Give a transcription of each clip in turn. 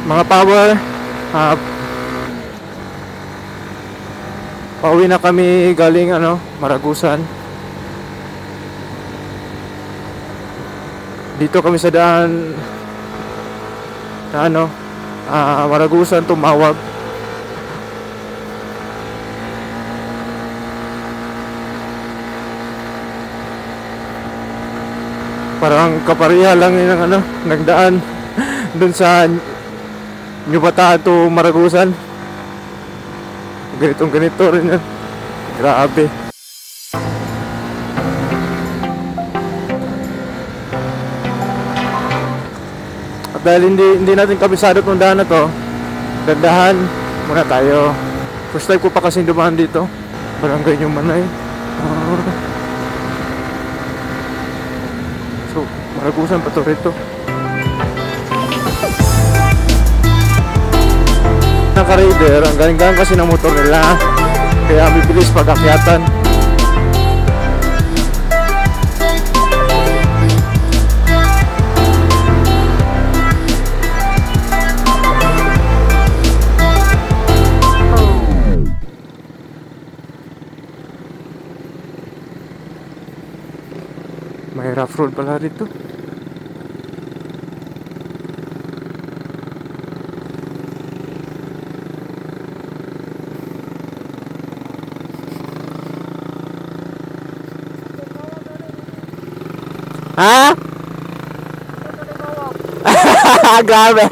Mga power, ah, pauwi na kami galing Maragusan. Dito kami sa daan na Maragusan, Tumawag. Parang kapareha lang ng nagdaan dun sa New Bataan to Maragusan. Ganitong ganito rin yan. Grabe. At dahil hindi natin kabisado itong daan na to, dandahan muna tayo. First time ko pa kasing dumaan dito. Barangay New Manay. So, Maragusan pa to rito. Naka-raider, ang galing-galing kasi ng motor nila, kaya bibilis pag-akyatan. May rough road pala dito. Ha? Grabe.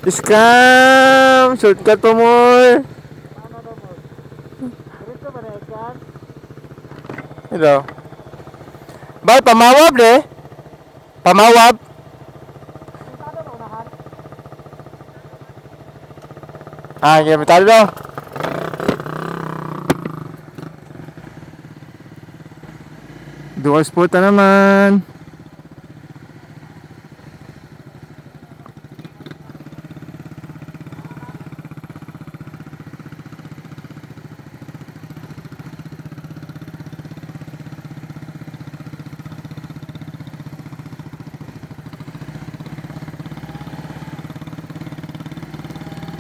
Scam! Shortcut pa more! Ito. Bakit pamawab eh? Pamawab? Okay, matalo daw. Dual sport na naman.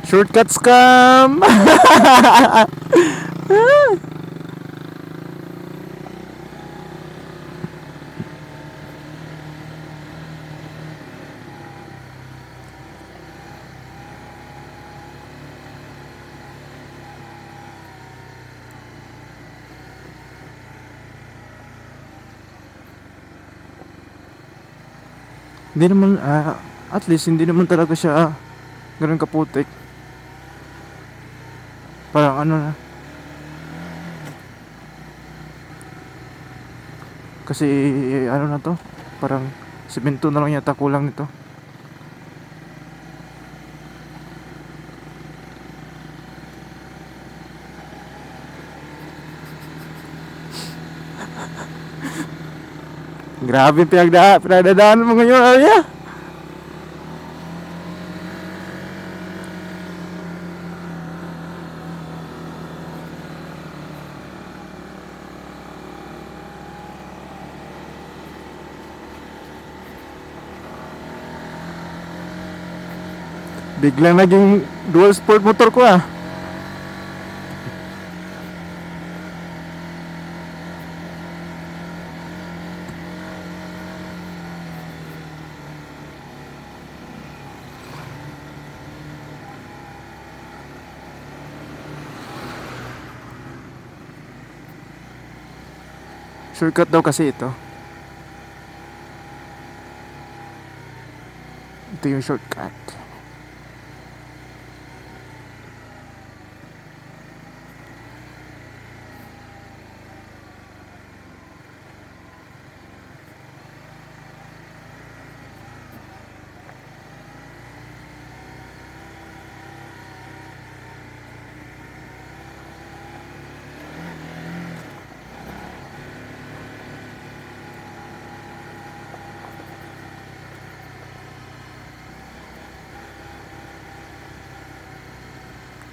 Shortcut scam. Hindi naman at least hindi naman talaga siya ganun kaputik. Parang na kasi na to, parang semento na lang yata kulang nito. Grabe pinagdadaanan mo ngayon, Arya. Biglang naging dual sport motor ko ah. Shortcut daw kasi ito. Ito yung shortcut.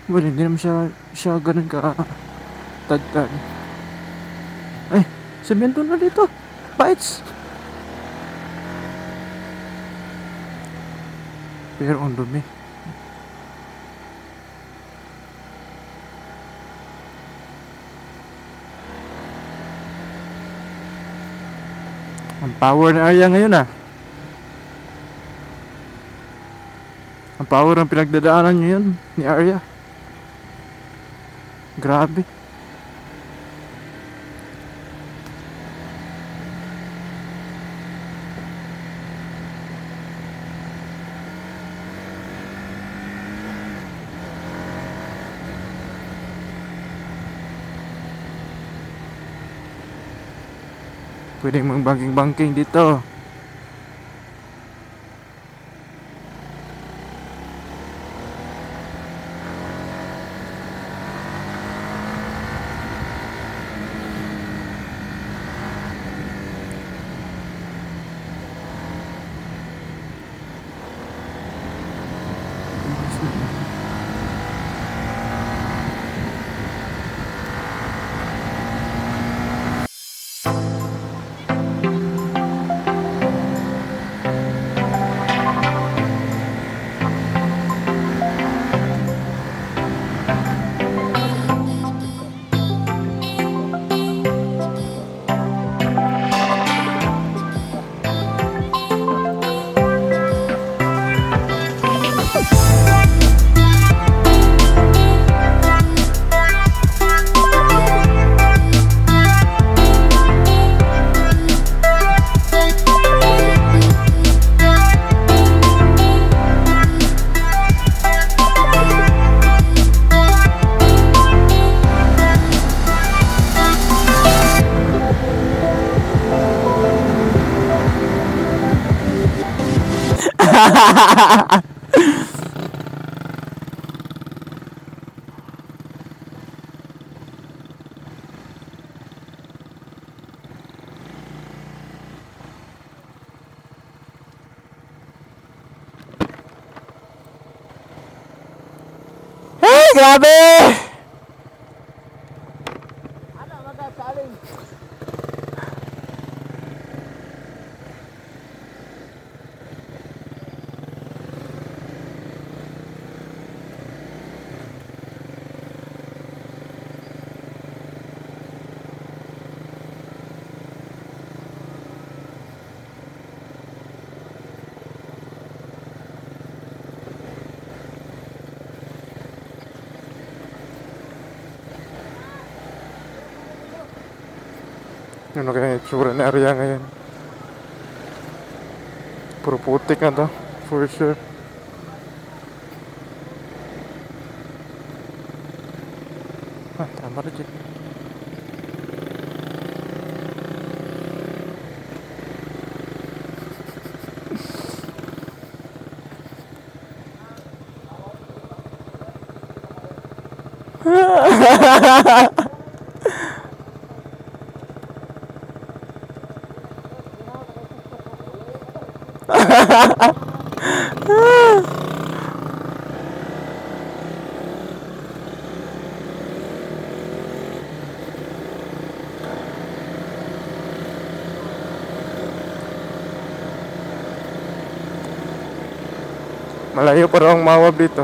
Well, hindi naman siya ganun ka tagtag. Ay, semento na dito. Bites. Pero ang dumi. Ang power na area ngayon ah. Ang power ng pinagdadaanan nyo yun ni Arya. Grabe. Pwedeng mag-banking-banking dito. Hey, grabe! Ano magasaling? Ano kaya yung itsura na area ngayon? Puro putik na to, for sure. Ah, tama rin dyan. Malayo pa raw ang mawab dito.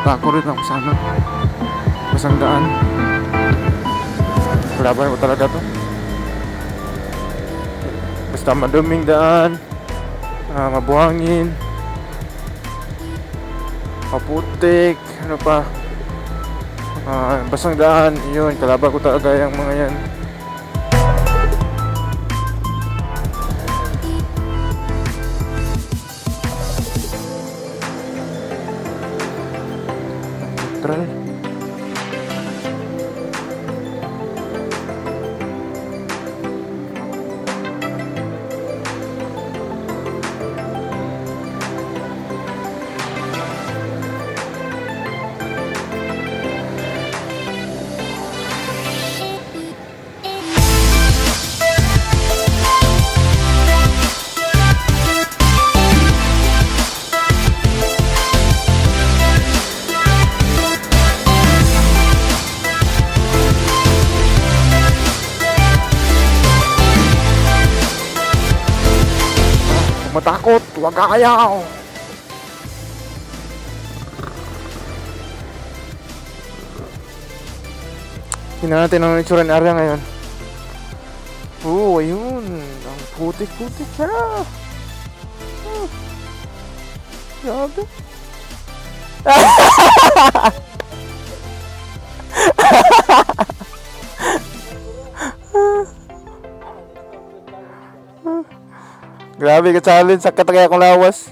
Natakot rin ako sa ano. Basang daan. Laban ko talaga to. Basta maduming daan. Mabuhangin. Maputik. Ano pa. Basang daan. Yun. Kalaban ko talaga yung mga yan. Try. Matakot, huwag kakayaw. Tingnan natin ang itsura ng area ngayon. Oo, ayun. Ang putik-putik siya. Grabe. Grabe ka challenge, sakit kaya akong lawas.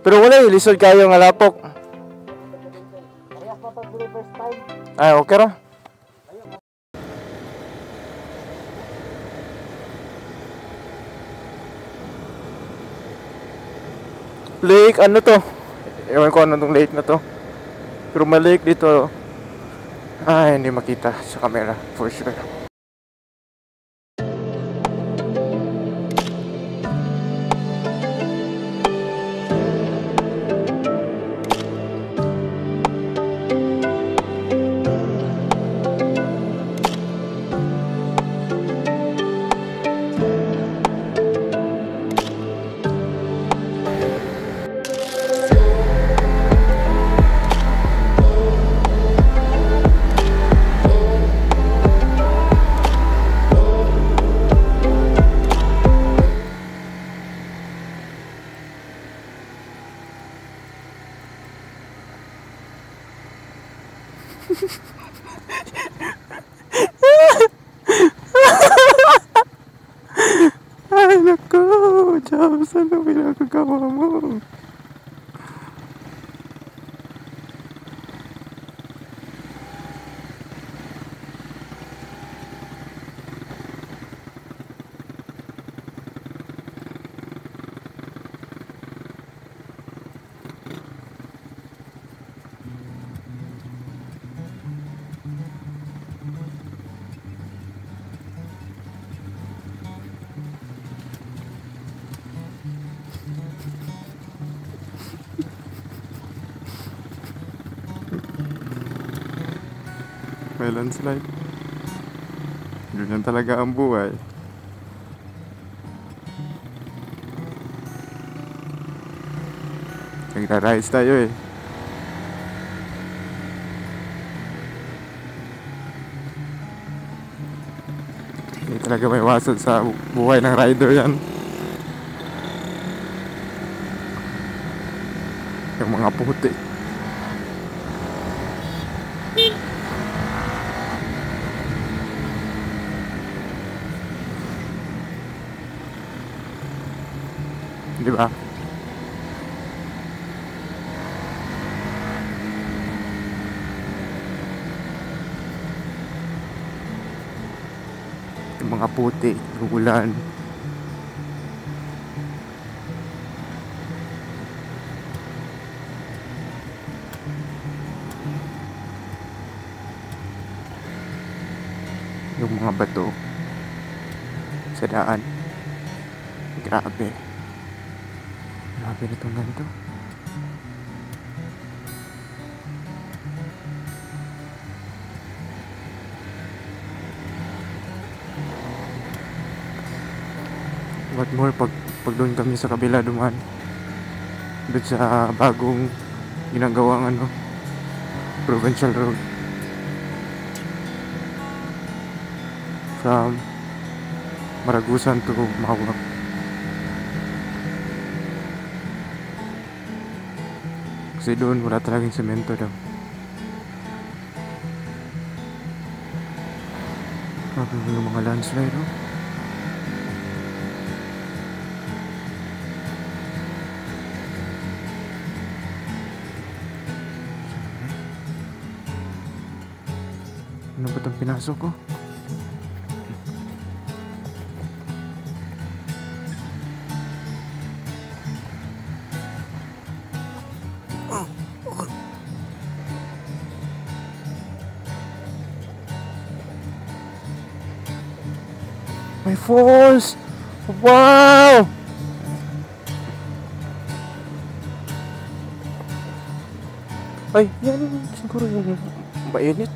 Pero wala lisod kayo nga lapok. Ay, okay ra. Lake, ano to? Ewan ko ano tong lake na to. Pero malik dito. Ay, hindi makita sa camera for sure. Ay, naku! Diyos, ano pinagagawa mo? May landslide. Ganyan talaga ang buhay. Nagra-rise tayo eh. Hindi talaga may iwasan sa buhay ng rider yan. Yung mga puti. Di ba? Yung mga puti, ulan. Yung mga bato sa daan. Grabe. Grabe na itong ganito. What more pag doon kami sa kabila duman. Doon sa bagong ginagawang provincial road. From Maragusan to Mawag. Kasi doon wala talagang semento daw. Grabe yung mga landslide, no? Ano ba itong pinasok ko? My falls! Wow! Ay, yan siguro yung mainit.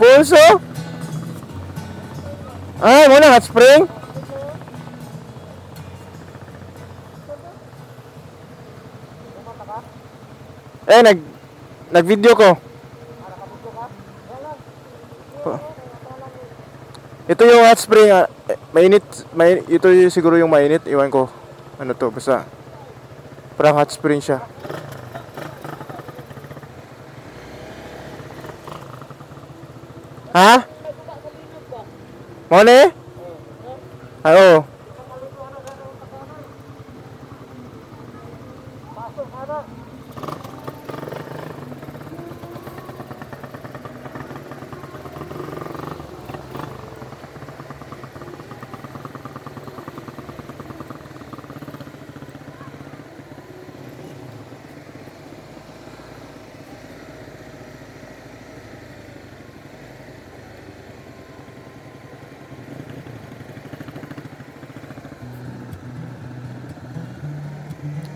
Falls, oh? Ay, mo na hot spring? Nag-video ko. Ito yung hot spring, mainit, ito yung siguro yung mainit, iwan ko. Ano to, basta parang hot spring siya. Ha? Mo ni? Ay, oo.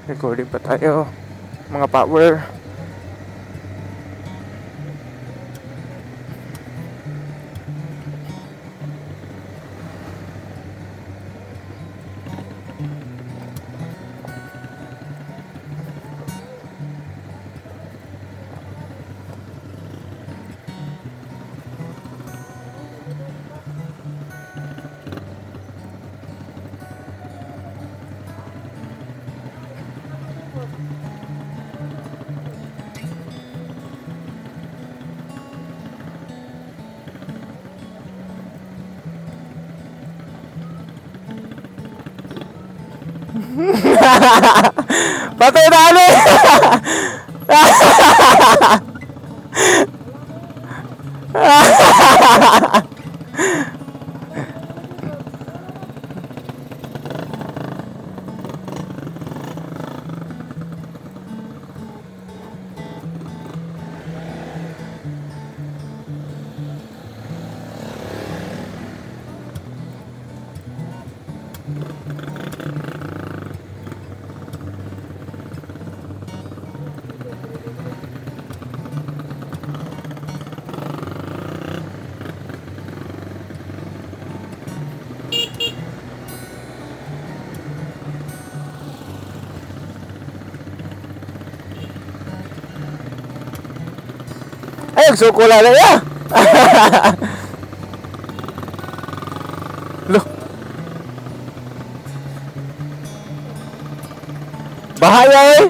Recording pa tayo, mga power. Patay na ano. Ay, nagsukulala na. Loh. Bahaya eh.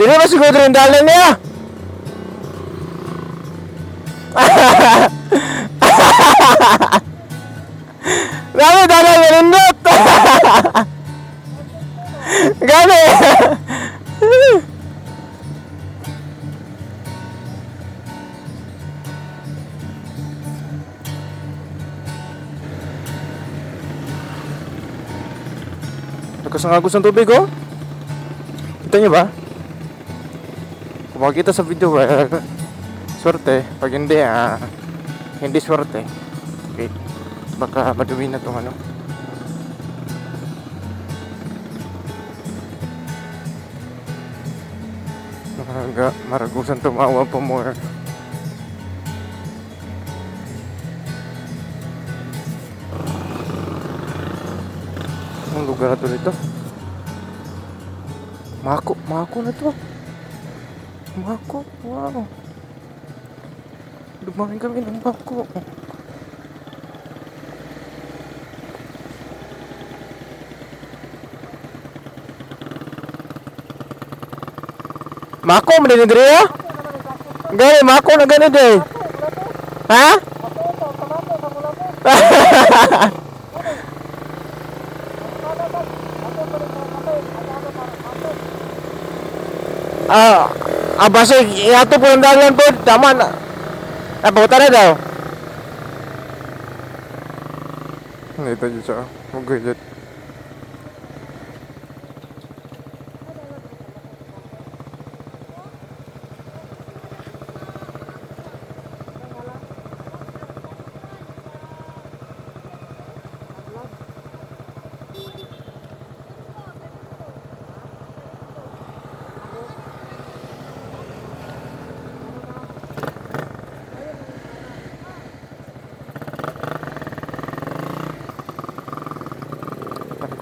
Dili ba siguro rin dalan niya? Gani dalan niya nindot. Gani. Nagkasangagos ng tubig, oh. Kita niyo ba? Kung makikita sa video, swerte. Pag hindi, hindi swerte. Okay. Baka madumi na itong ano. Maragusan tumawa po more. Ang lugar na to dito. Mako na to. Mako, wow. Dumating kami ng Mako. Mako mo din diri ya? Gani Mako na gani day. Ha? Basta iato po ng dalan po. Tama na. Napunta na daw. Ito dyan siya. Mag-gilid.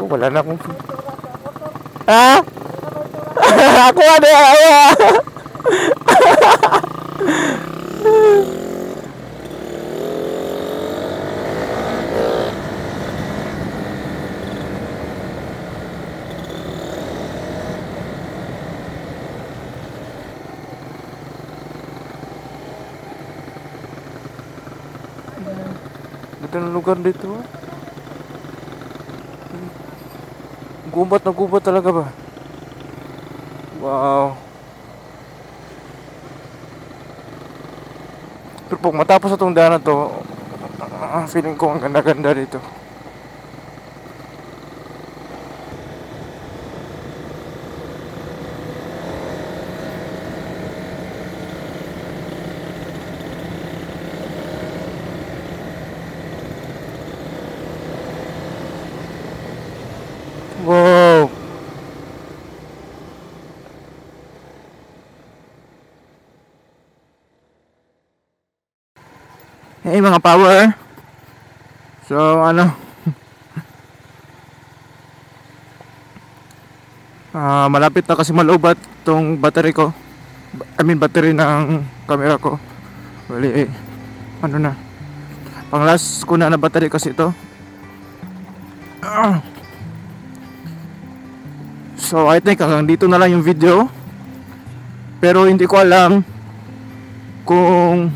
Wala na akong ha? Ako ada Ganda ng lugar dito. Gubat na gubat talaga ba? Wow. Pero pag matapos itong daan na to, feeling ko ang ganda-ganda dito. Wow. Hey mga power. So ano malapit na kasi malubat tong battery ko. Battery ng camera ko. Bali ano na, pang last ko na battery kasi ito. So I think hanggang dito na lang yung video. Pero hindi ko alam kung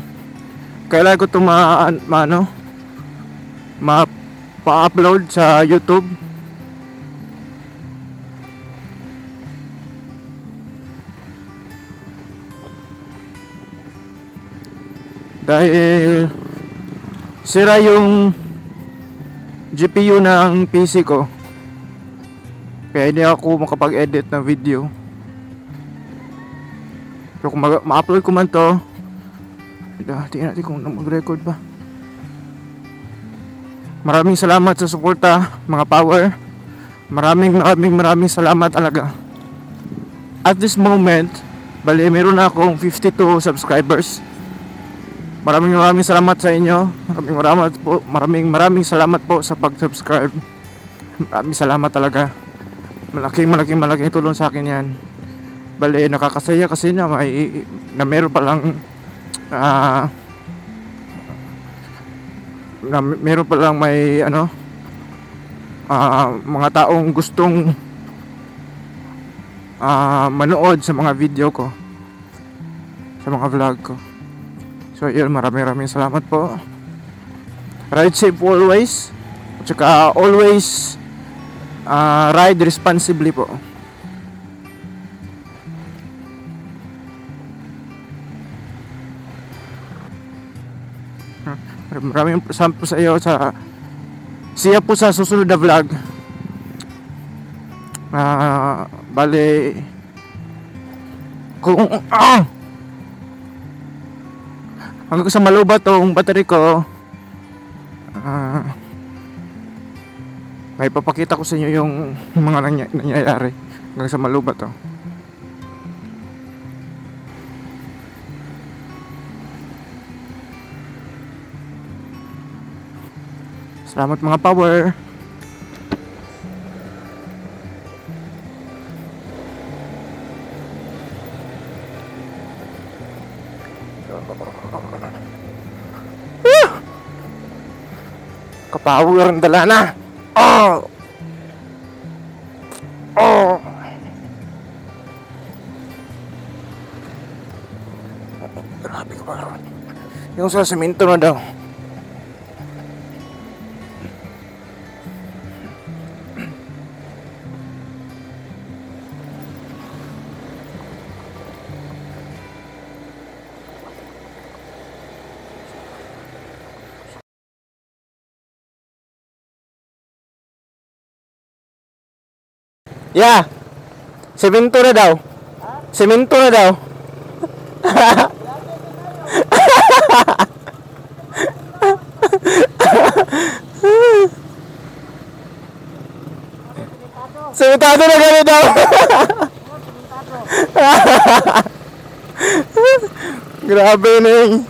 kailan ko ito ma-upload sa YouTube. Dahil sira yung GPU ng PC ko. Kaya hindi ako makapag-edit ng video. Pero kung ma-upload ko man to, tingnan natin kung mag-record ba. Maraming salamat sa suporta mga power. Maraming salamat talaga. At this moment, bali meron na akong 52 subscribers. Maraming salamat sa inyo. Maraming salamat po sa pag-subscribe. Maraming salamat talaga. Malaking tulong sa akin yan. Bali nakakasaya kasi na meron palang meron palang may mga taong gustong manood sa mga video ko, sa mga vlog ko. So yun, maraming salamat po. Ride safe always. At saka always ride responsibly po. Maraming salamat po sa iyo. Siya po sa susunod na vlog. Bale, kung hanggang sa malubat tong battery ko, may papakita ko sa inyo yung mga nangyayari hanggang sa malubat to. Salamat mga power. Kapower ang dala na. Grabe ka ba? Yung sa semento na daw. Yeah. Semento na daw. Semento na daw. Sementado na gano'n daw. Grabe na yun.